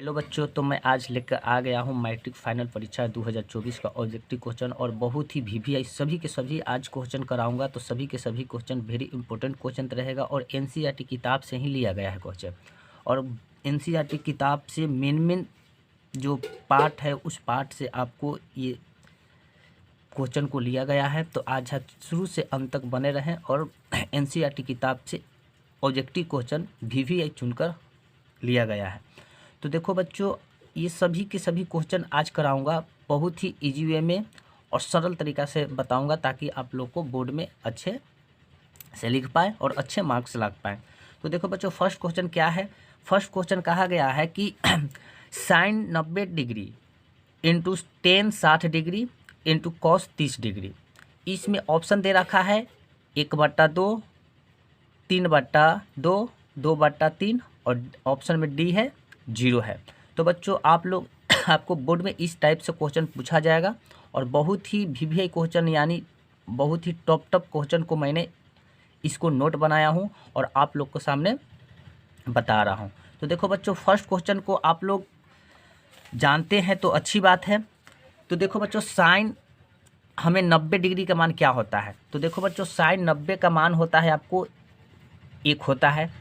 Hello बच्चों, तो मैं आज लेकर आ गया हूँ मैट्रिक फाइनल परीक्षा 2024 का ऑब्जेक्टिव क्वेश्चन और बहुत ही वीवीआई सभी के सभी आज क्वेश्चन कराऊंगा। तो सभी के सभी क्वेश्चन वेरी इंपॉर्टेंट क्वेश्चन रहेगा और एनसीईआरटी किताब से ही लिया गया है क्वेश्चन। और एनसीईआरटी किताब से मेन जो पार्ट है उस पार्ट से आपको ये क्वेश्चन को लिया गया है। तो आज आप शुरू से अंत तक बने रहें और एनसीईआरटी किताब से ऑब्जेक्टिव क्वेश्चन वीवीआई चुनकर लिया गया है। तो देखो बच्चों, ये सभी के सभी क्वेश्चन आज कराऊंगा बहुत ही इजी वे में और सरल तरीका से बताऊंगा ताकि आप लोग को बोर्ड में अच्छे से लिख पाए और अच्छे मार्क्स लग पाए। तो देखो बच्चों, फर्स्ट क्वेश्चन क्या है। फर्स्ट क्वेश्चन कहा गया है कि sine 90 degree into tan 60 degree into cos 30 degree. इसमें ऑप्शन दे रखा है 1/2, 3/2, 2/3 और ऑप्शन में डी है 0 है। तो बच्चों आप लोग आपको बोर्ड में इस टाइप से क्वेश्चन पूछा जाएगा और बहुत ही वीवीआई क्वेश्चन यानी बहुत ही टॉप क्वेश्चन को मैंने इसको नोट बनाया हूँ और आप लोग को सामने बता रहा हूँ। तो देखो बच्चों, फर्स्ट क्वेश्चन को आप लोग जानते हैं तो अच्छी बात है। तो देखो बच्चों, साइन हमें 90 डिग्री का मान क्या होता है। तो देखो बच्चों, साइन 90 का मान होता है आपको 1 होता है,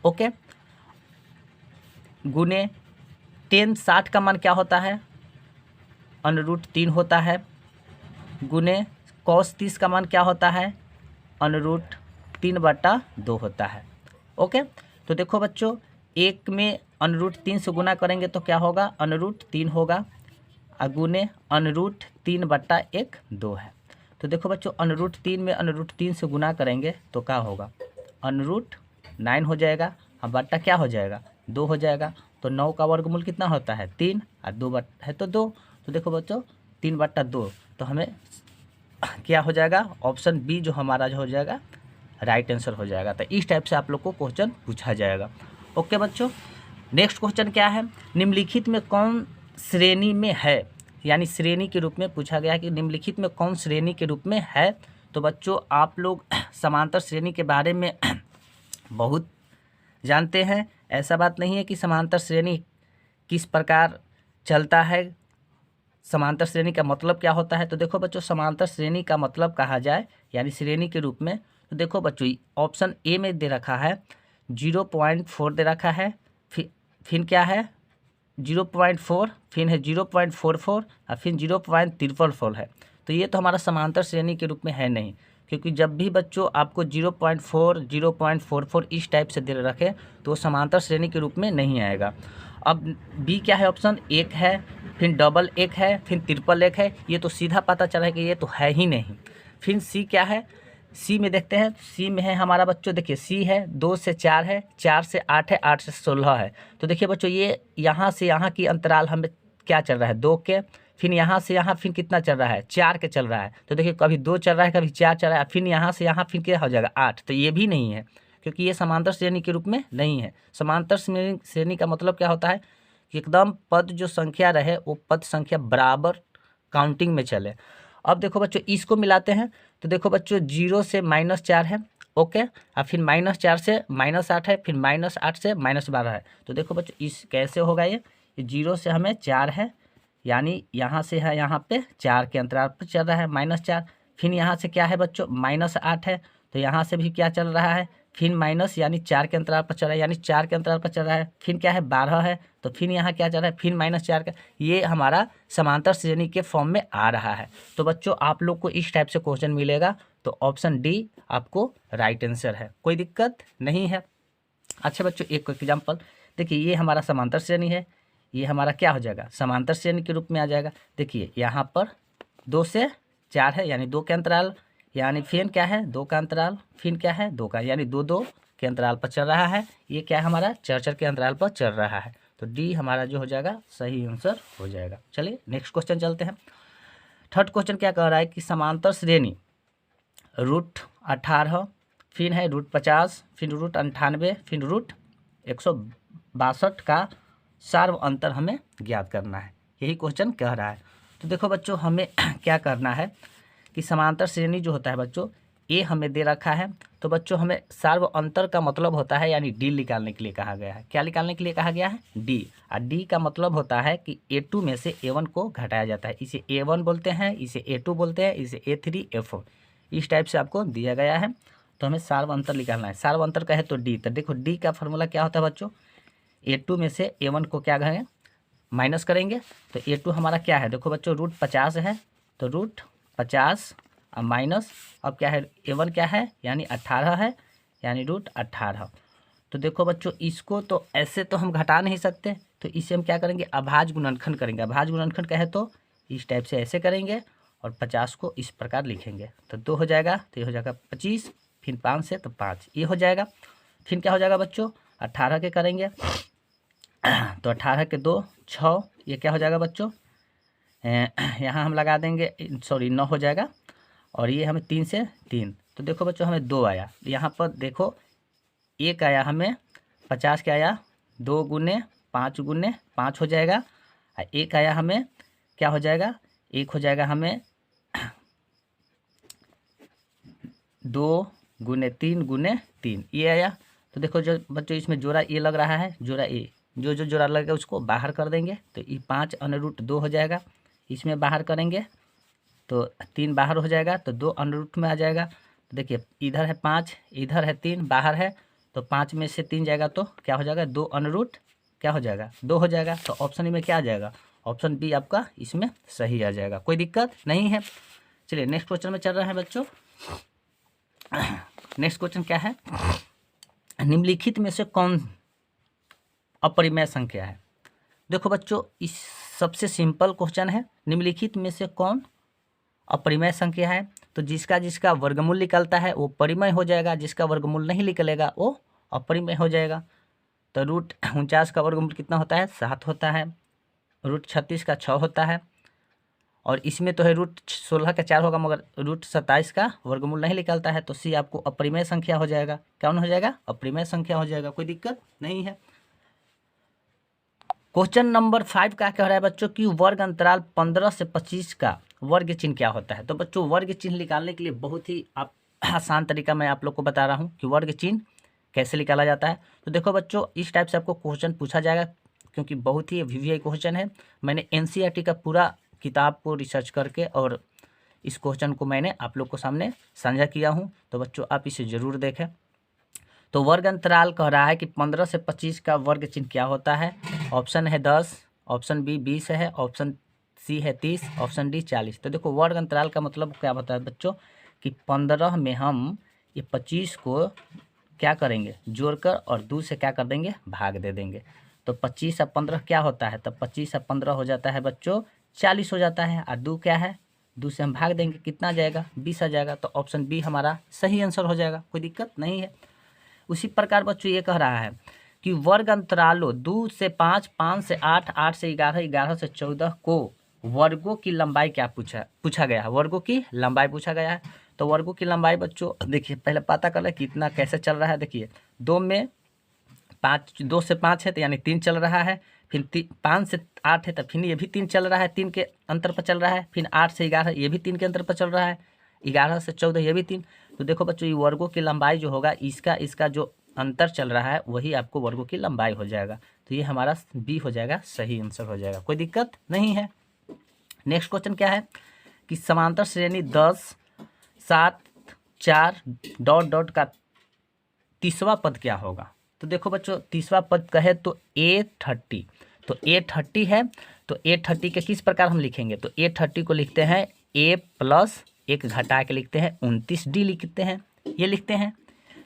ओके, गुने टेन 60 का मान क्या होता है, √3 होता है, गुने कॉस 30 का मान क्या होता है, √3/2 होता है, ओके। तो देखो बच्चों, एक में √3 से गुना करेंगे तो क्या होगा, √3 होगा, गुने √3/1 2 है। तो देखो बच्चों, √3 में √3 से गुना करेंगे तो क्या होगा, √9 हो जाएगा, बट्टा क्या हो जाएगा, 2 हो जाएगा। तो 9 का वर्गमूल कितना होता है, 3 और 2 है तो 2। तो देखो बच्चों, 3/2 तो हमें क्या हो जाएगा, ऑप्शन बी जो हमारा जो हो जाएगा राइट आंसर हो जाएगा। तो इस टाइप से आप लोग को क्वेश्चन पूछा जाएगा, ओके बच्चों। नेक्स्ट क्वेश्चन क्या है, निम्नलिखित में कौन श्रेणी में है, यानी श्रेणी के रूप में पूछा गया है कि निम्नलिखित में कौन श्रेणी के रूप में है। तो बच्चों आप लोग समांतर श्रेणी के बारे में बहुत जानते हैं। ऐसा बात नहीं है कि समांतर श्रेणी किस प्रकार चलता है, समांतर श्रेणी का मतलब क्या होता है। तो देखो बच्चों, समांतर श्रेणी का मतलब कहा जाए यानी श्रेणी के रूप में, तो देखो बच्चों ऑप्शन ए में दे रखा है 0.4 दे रखा है, फिर क्या है 0.4, फिर है 0.44 और फिर 0.444 है। तो ये तो हमारा समांतर श्रेणी के रूप में है नहीं, क्योंकि जब भी बच्चों आपको 0.4, 0.44 इस टाइप से दे रखे तो वो समांतर श्रेणी के रूप में नहीं आएगा। अब बी क्या है, ऑप्शन 1 है, फिर डबल 1 है, फिर ट्रिपल 1 है, ये तो सीधा पता चला है कि ये तो है ही नहीं। फिर सी क्या है, सी में देखते हैं, सी में है हमारा बच्चों, देखिए सी है 2 से 4 है, 4 से 8 है, 8 से 16 है। तो देखिए बच्चों, ये यहाँ से यहाँ की अंतराल हमें क्या चल रहा है, 2 के, फिर यहाँ से यहाँ फिर कितना चल रहा है, 4 के चल रहा है। तो देखिए कभी 2 चल रहा है, कभी 4 चल रहा है, फिर यहाँ से यहाँ फिर क्या हो जाएगा 8। तो ये भी नहीं है, क्योंकि ये समांतर श्रेणी के रूप में नहीं है। समांतर श्रेणी का मतलब क्या होता है कि एकदम पद जो संख्या रहे वो पद संख्या बराबर काउंटिंग में चले। अब देखो बच्चों, इसको मिलाते हैं तो देखो बच्चों 0 से -4 है, ओके, और फिर -4 से -8 है, फिर -8 से -12 है। तो देखो बच्चों इस कैसे होगा, ये 0 से हमें 4 है, यानी यहाँ से है यहाँ पे 4 के अंतराल पर चल रहा है -4, फिर यहाँ से क्या है बच्चों -8 है, तो यहाँ से भी क्या चल रहा है, फिर माइनस यानी 4 के अंतराल पर चल रहा है, यानी 4 के अंतराल पर चल रहा है, फिर क्या है 12 है, तो फिर यहाँ क्या चल रहा है, फिर -4 का, ये हमारा समांतर श्रेणी के फॉर्म में आ रहा है। तो बच्चों आप लोग को इस टाइप से क्वेश्चन मिलेगा, तो ऑप्शन डी आपको राइट आंसर है, कोई दिक्कत नहीं है। अच्छा बच्चों, एक एग्जाम्पल देखिए, ये हमारा समांतर श्रेणी है, ये हमारा क्या हो जाएगा, समांतर श्रेणी के रूप में आ जाएगा। देखिए यहाँ पर 2 से 4 है, यानी 2 के अंतराल, यानी फिर क्या है 2 का अंतराल, फिर क्या है 2 का, यानी 2 2 के अंतराल पर चल रहा है। ये क्या है हमारा 4 4 के अंतराल पर चल रहा है। तो डी हमारा जो हो जाएगा सही आंसर हो जाएगा। चलिए नेक्स्ट क्वेश्चन चलते हैं। थर्ड क्वेश्चन क्या कह रहा है कि समांतर श्रेणी √18, फिर है √50, फिर √98, फिर √162 का सार्व अंतर हमें ज्ञात करना है, यही क्वेश्चन कह रहा है। तो देखो बच्चों, हमें क्या करना है कि समांतर श्रेणी जो होता है बच्चों, ए हमें दे रखा है, तो बच्चों हमें सार्व अंतर का मतलब होता है यानी डी निकालने के लिए कहा गया है। क्या निकालने के लिए कहा गया है? डी। और डी का मतलब होता है कि A2 में से A1 को घटाया जाता है। इसे A1 बोलते हैं, इसे A2 बोलते हैं, इसे A3 A4 इस टाइप से आपको दिया गया है। तो हमें सार्व अंतर निकालना है। सार्व अंतर का है तो डी। तो देखो डी का फॉर्मूला क्या होता है बच्चों? A2 में से A1 को क्या करेंगे? माइनस करेंगे। तो A2 हमारा क्या है? देखो बच्चों रूट 50 है, तो रूट 50 और माइनस अब क्या है? A1 क्या है? यानी 18 है, यानी रूट 18। तो देखो बच्चों इसको तो ऐसे तो हम घटा नहीं सकते, तो इसे हम क्या करेंगे? अभाज्य गुणनखंड करेंगे। अभाज्य गुणनखंड का है तो इस टाइप से ऐसे करेंगे और 50 को इस प्रकार लिखेंगे। तो 2 हो जाएगा, तो ये हो जाएगा 25, फिर 5 से तो 5 ये हो जाएगा। फिर क्या हो जाएगा बच्चों? 18 के करेंगे तो 18 के 2 6, ये क्या हो जाएगा बच्चों? यहाँ हम लगा देंगे, सॉरी 9 हो जाएगा। और ये हमें 3 से 3, तो देखो बच्चों हमें 2 आया। यहाँ पर देखो एक आया हमें 50 क्या आया? 2 गुने 5 गुने 5 हो जाएगा। और एक आया हमें क्या हो जाएगा? एक हो जाएगा हमें 2 गुने 3 गुने 3 ये आया। तो देखो जो बच्चों इसमें जोड़ा ए लग रहा है, जोड़ा ए, जो जो जोड़ा लगेगा उसको बाहर कर देंगे, तो ये 5 अंडर रूट 2 हो जाएगा। इसमें बाहर करेंगे तो 3 बाहर हो जाएगा, तो 2 अंडर रूट में आ जाएगा। तो देखिए इधर है 5, इधर है 3, बाहर है, तो 5 में से 3 जाएगा तो क्या हो जाएगा? 2 अंडर रूट क्या हो जाएगा? 2 हो जाएगा। तो ऑप्शन में क्या आ जाएगा? ऑप्शन बी आपका इसमें सही आ जाएगा, कोई दिक्कत नहीं है। चलिए नेक्स्ट क्वेश्चन में चल रहे हैं बच्चों। नेक्स्ट क्वेश्चन क्या है? निम्नलिखित में से कौन अपरिमेय संख्या है? देखो बच्चों इस सबसे सिंपल क्वेश्चन है, निम्नलिखित में से कौन अपरिमेय संख्या है? तो जिसका जिसका वर्गमूल निकलता है वो परिमेय हो जाएगा, जिसका वर्गमूल नहीं निकलेगा वो अपरिमेय हो जाएगा। तो रूट 49 का वर्गमूल कितना होता है? 7 होता है। रूट 36 का 6 होता है। और इसमें तो है रूट 16 का 4 होगा, मगर रूट 27 का वर्गमूल नहीं निकलता है, तो सी आपको अपरिमेय संख्या हो जाएगा। कौन हो जाएगा? अपरिमेय संख्या हो जाएगा, कोई दिक्कत नहीं है। क्वेश्चन नंबर 5 क्या कह रहा है बच्चों कि वर्ग अंतराल 15 से 25 का वर्ग चिन्ह क्या होता है? तो बच्चों वर्ग चिन्ह निकालने के लिए बहुत ही आसान तरीका मैं आप लोग को बता रहा हूँ कि वर्ग चिन्ह कैसे निकाला जाता है। तो देखो बच्चों इस टाइप से आपको क्वेश्चन पूछा जाएगा, क्योंकि बहुत ही वीवीआई क्वेश्चन है। मैंने एनसीईआरटी का पूरा किताब को रिसर्च करके और इस क्वेश्चन को मैंने आप लोग को सामने साझा किया हूँ, तो बच्चों आप इसे ज़रूर देखें। तो वर्ग अंतराल कह रहा है कि 15 से 25 का वर्ग चिन्ह क्या होता है? ऑप्शन है 10, ऑप्शन बी 20 है, ऑप्शन सी है 30, ऑप्शन डी 40। तो देखो वर्ग अंतराल का मतलब क्या होता है बच्चों कि 15 में हम ये 25 को क्या करेंगे? जोड़कर और 2 से क्या कर देंगे? भाग दे देंगे। तो 25 और 15 क्या होता है? तो 25 और 15 हो जाता है बच्चों 40 हो जाता है। और 2 क्या है? 2 से हम भाग देंगे, कितना जाएगा? 20 आ जाएगा। तो ऑप्शन बी हमारा सही आंसर हो जाएगा, कोई दिक्कत नहीं है। उसी प्रकार बच्चों ये कह रहा है कि वर्ग अंतरालों 2 से 5, 5 से 8, 8 से 11, 11 से 14 को वर्गों की लंबाई क्या पूछा गया है? वर्गों की लंबाई पूछा गया है। तो वर्गों की लंबाई बच्चों देखिए पहले पता कर ले कितना कैसे चल रहा है। देखिए 2 में 5, 2 से 5 है तो यानी 3 चल रहा है, फिर 5 से 8 है तो फिर ये भी 3 चल रहा है, 3 के अंतर पर चल रहा है, फिर 8 से 11 ये भी 3 के अंतर पर चल रहा है, 11 से 14 ये भी 3। तो देखो बच्चों ये वर्गों की लंबाई जो होगा इसका जो अंतर चल रहा है वही आपको वर्गों की लंबाई हो जाएगा। तो ये हमारा बी हो जाएगा, सही आंसर हो जाएगा, कोई दिक्कत नहीं है। नेक्स्ट क्वेश्चन क्या है कि समांतर श्रेणी 10, 7, 4 डॉट डॉट का तीसवा पद क्या होगा? तो देखो बच्चों तीसवा पद कहे तो A30। तो A30 है, तो A30 के किस प्रकार हम लिखेंगे? तो A30 को लिखते हैं A प्लस एक घटा के लिखते हैं 29D लिखते हैं, ये लिखते हैं।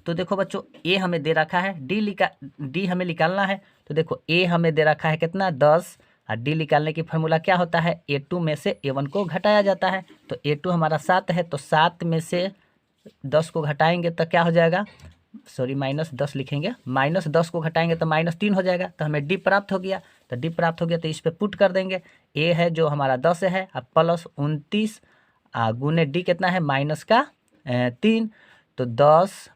तो देखो बच्चों A हमें दे रखा है, D हमें निकालना है। तो देखो A हमें दे रखा है कितना? 10, और D निकालने की फार्मूला क्या होता है? A2 में से A1 को घटाया जाता है। तो A2 हमारा 7 है, तो 7 में से 10 को घटाएंगे तो क्या हो जाएगा? सॉरी -10 लिखेंगे, -10 को घटाएंगे तो -3 हो जाएगा। तो हमें D प्राप्त हो गया। तो D प्राप्त हो गया तो इस पर पुट कर देंगे। A है जो हमारा 10 है, अब प्लस 29 गुने D कितना है? -3। तो 10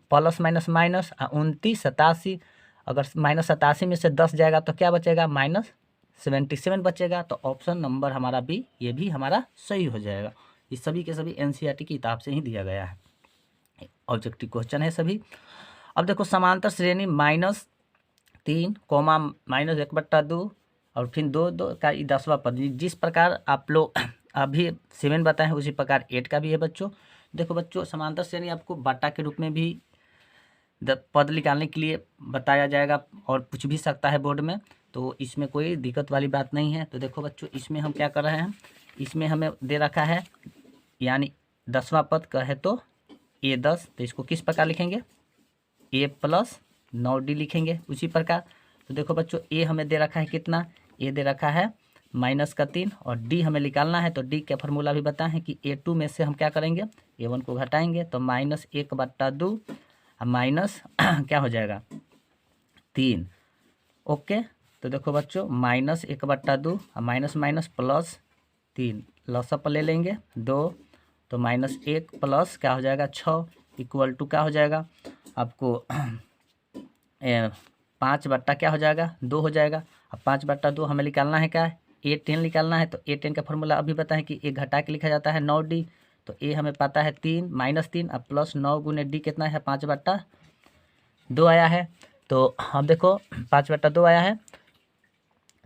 प्लस माइनस माइनस 29 87। अगर -87 में से 10 जाएगा तो क्या बचेगा? -77 बचेगा। तो ऑप्शन नंबर हमारा बी ये भी हमारा सही हो जाएगा। ये सभी के सभी एनसीईआरटी की किताब से ही दिया गया है। ऑब्जेक्टिव क्वेश्चन है सभी। अब देखो समांतर श्रेणी -3, -1/2 और फिर 2 का 10वां पद। जिस प्रकार आप लोग अभी 7 बताए हैं उसी प्रकार 8 का भी है बच्चों। देखो बच्चों, समांतर श्रेणी आपको बाटा के रूप में भी पद निकालने के लिए बताया जाएगा और पूछ भी सकता है बोर्ड में, तो इसमें कोई दिक्कत वाली बात नहीं है। तो देखो बच्चों, इसमें हम क्या कर रहे हैं, इसमें हमें दे रखा है यानी 10वां पद का है तो A10, तो इसको किस प्रकार लिखेंगे, A + 9D लिखेंगे उसी प्रकार। तो देखो बच्चों, A हमें दे रखा है कितना, A दे रखा है -3 और D हमें निकालना है। तो D का फार्मूला भी बताएं हैं कि A2 में से हम क्या करेंगे, A1 को घटाएंगे तो -1/2 माइनस क्या हो जाएगा 3। ओके, तो देखो बच्चों, -1/2 माइनस माइनस +3 लसअप ले लेंगे 2, तो -1 प्लस क्या हो जाएगा 6 इक्वल टू क्या हो जाएगा आपको 5 क्या हो जाएगा 2 हो जाएगा। अब 5/2 हमें निकालना है क्या, A10 निकालना है। तो A10 का फॉर्मूला अभी बताएं कि A घटा के लिखा जाता है 9D। तो A हमें पता है 3 -3 अब +9 × D कितना है 5/2 आया है। तो अब देखो 5/2 आया है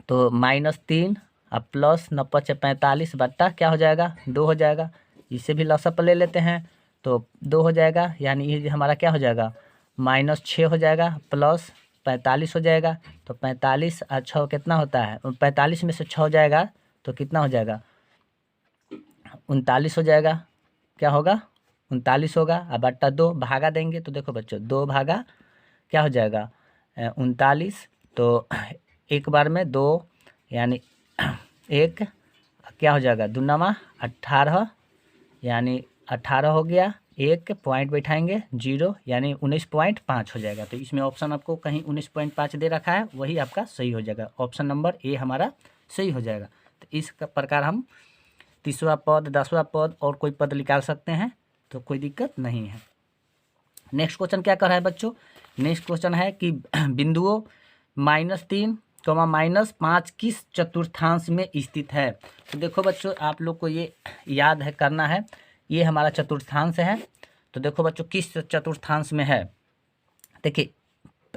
तो -3 अब +9 × 45 बट्टा क्या हो जाएगा 2 हो जाएगा। इसे भी लसअप ले लेते हैं तो 2 हो जाएगा, यानी ये हमारा क्या हो जाएगा -6 हो जाएगा प्लस 45 हो जाएगा। तो 45 और 6 कितना होता है, 45 में से 6 हो जाएगा तो कितना हो जाएगा 39 हो जाएगा। क्या होगा 39 होगा। अब बट्टा 2 भागा देंगे तो देखो बच्चों 2 भागा क्या हो जाएगा 39। तो एक बार में 2 यानी 1 क्या हो जाएगा 2 × 18 यानी 18 हो गया। 1 पॉइंट बैठाएंगे 0 यानी 19.5 हो जाएगा। तो इसमें ऑप्शन आपको कहीं 19.5 दे रखा है, वही आपका सही हो जाएगा। ऑप्शन नंबर A हमारा सही हो जाएगा। तो इस प्रकार हम 30वां पद 10वां पद और कोई पद निकाल सकते हैं, तो कोई दिक्कत नहीं है। नेक्स्ट क्वेश्चन क्या कर रहा है बच्चों, नेक्स्ट क्वेश्चन है कि बिंदुओं -3, -5 किस चतुर्थांश में स्थित है। तो देखो बच्चों, आप लोग को ये याद है करना है, ये हमारा चतुर्थांश है। तो देखो बच्चों किस चतुर्थांश में है, देखिए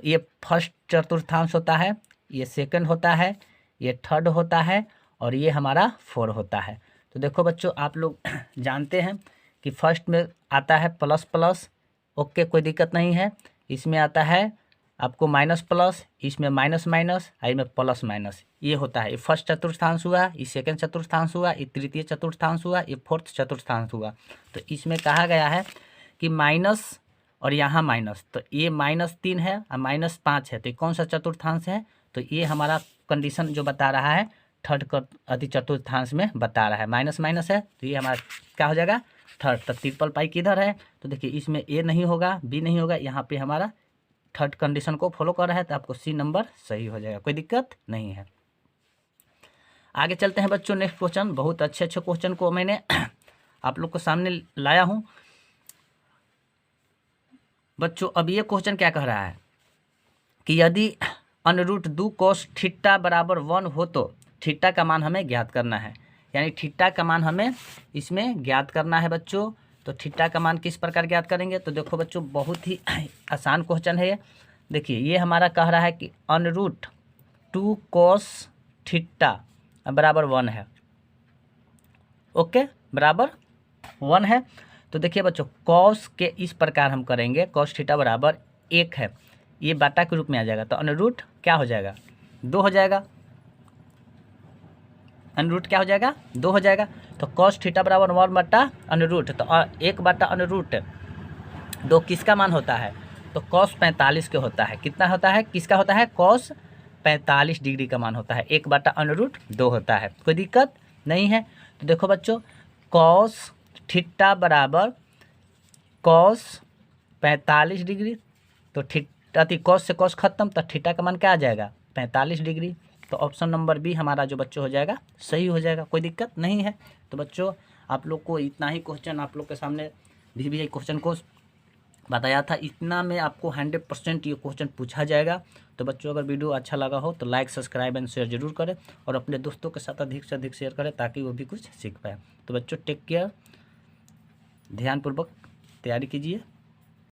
ये फर्स्ट चतुर्थांश होता है, ये सेकंड होता है, ये थर्ड होता है और ये हमारा 4 होता है। तो देखो बच्चों, आप लोग जानते हैं कि फर्स्ट में आता है ++, ओके कोई दिक्कत नहीं है। इसमें आता है आपको -+, इसमें -, इसमें +-, ये होता है। ये फर्स्ट चतुर्थांश हुआ, ये सेकंड चतुर्थांश हुआ, ये तृतीय चतुर्थांश हुआ, ये फोर्थ चतुर्थांश हुआ। तो इसमें कहा गया है कि माइनस और यहाँ माइनस, तो ये -3 है और -5 है, तो ये कौन सा चतुर्थांश है, तो ये हमारा कंडीशन जो बता रहा है थर्ड चतुर्थांश में बता रहा है। माइनस माइनस है तो ये हमारा क्या हो जाएगा थर्ड। तो ट्रिपल पाई किधर है, तो देखिए इसमें A नहीं होगा, B नहीं होगा, यहाँ पे हमारा थर्ड कंडीशन को फॉलो कर रहा है, तो आपको C नंबर सही हो जाएगा, कोई दिक्कत नहीं है। आगे चलते हैं बच्चों, नेक्स्ट क्वेश्चन। बहुत अच्छे क्वेश्चन को मैंने आप लोग को सामने लाया हूँ बच्चों। अब ये क्वेश्चन क्या कह रहा है कि यदि √2 cos थीटा बराबर 1 हो तो थीटा का मान हमें ज्ञात करना है, यानी थीटा का मान हमें इसमें ज्ञात करना है बच्चों। तो थीटा का मान किस प्रकार ज्ञात करेंगे, तो देखो बच्चों बहुत ही आसान क्वेश्चन है ये। देखिए ये हमारा कह रहा है कि √2 cos थीटा बराबर 1 है, ओके बराबर 1 है। तो देखिए बच्चों cos के इस प्रकार हम करेंगे, cos थीटा बराबर 1 है, ये बाटा के रूप में आ जाएगा। तो √ क्या हो जाएगा 2 हो जाएगा, √ क्या हो जाएगा 2 हो जाएगा। तो cos थीटा बराबर 1/√, तो 1/√2 किसका मान होता है, तो cos 45 के होता है। कितना होता है, किसका होता है, cos 45 डिग्री का मान होता है, 1/√2 होता है, कोई दिक्कत नहीं है। तो देखो बच्चों cos थीटा बराबर cos 45 डिग्री, तो cos से cos खत्म, तो थीटा का मान क्या आ जाएगा 45 डिग्री। तो ऑप्शन नंबर B हमारा जो बच्चों हो जाएगा सही हो जाएगा, कोई दिक्कत नहीं है। तो बच्चों आप लोग को इतना ही क्वेश्चन आप लोग के सामने भी क्वेश्चन को बताया था, इतना में आपको 100% ये क्वेश्चन पूछा जाएगा। तो बच्चों अगर वीडियो अच्छा लगा हो तो लाइक सब्सक्राइब एंड शेयर जरूर करें और अपने दोस्तों के साथ अधिक से अधिक शेयर करें ताकि वो भी कुछ सीख पाए। तो बच्चों टेक केयर, ध्यानपूर्वक तैयारी कीजिए।